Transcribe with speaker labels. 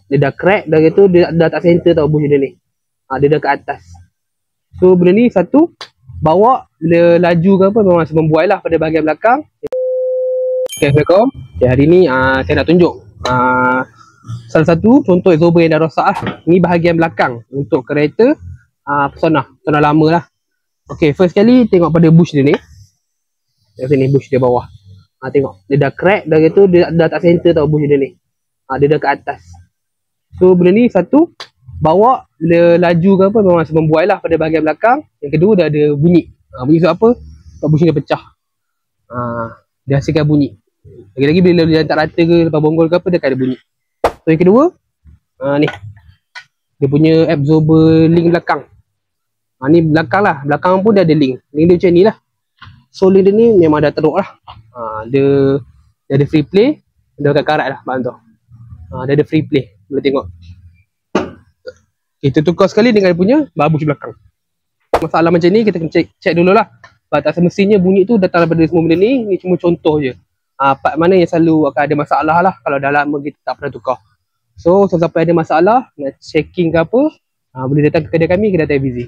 Speaker 1: dia dah crack, dah gitu dia dah tak center tau bush dia ni. Dia dah kat atas. So benda ni satu, bawa bila laju ke apa memang membuai lah pada bahagian belakang. Okay, Assalamualaikum. Okay, hari ni saya nak tunjuk salah satu contoh exober yang dah rosak lah. Ni bahagian belakang untuk kereta Persona lama lah. Okay, first kali tengok pada bush dia ni. Kat sini bush dia bawah. Tengok, dia dah crack, dah gitu dia dah tak center tau bush dia ni. Dia dah kat atas. So benda ni satu, bawa bila laju ke apa memang membuai lah pada bahagian belakang. Yang kedua dah ada bunyi. Bunyi sebab apa? Sebab bush dia pecah. Dia hasilkan bunyi. Lagi-lagi bila dia tak rata ke lepas bonggol ke apa, dia akan ada bunyi. So yang kedua, ni dia punya absorber link belakang. Ni belakang lah, belakang pun dia ada link. Link dia macam ni lah. So link dia ni memang dah teruk lah. Dia ada free play. Dia kat karat lah, faham tu. Dia ada free play, boleh tengok. Kita tukar sekali dengan dia punya bush belakang. Masalah macam ni kita kena check dulu lah. Sebab tak semestinya bunyi tu datang daripada semua benda ni. Ni cuma contoh je. Part mana yang selalu akan ada masalah lah kalau dah lama kita tak pernah tukar. So sampai ada masalah, nak checking ke apa, boleh datang ke kedai kami, kedai TVZ.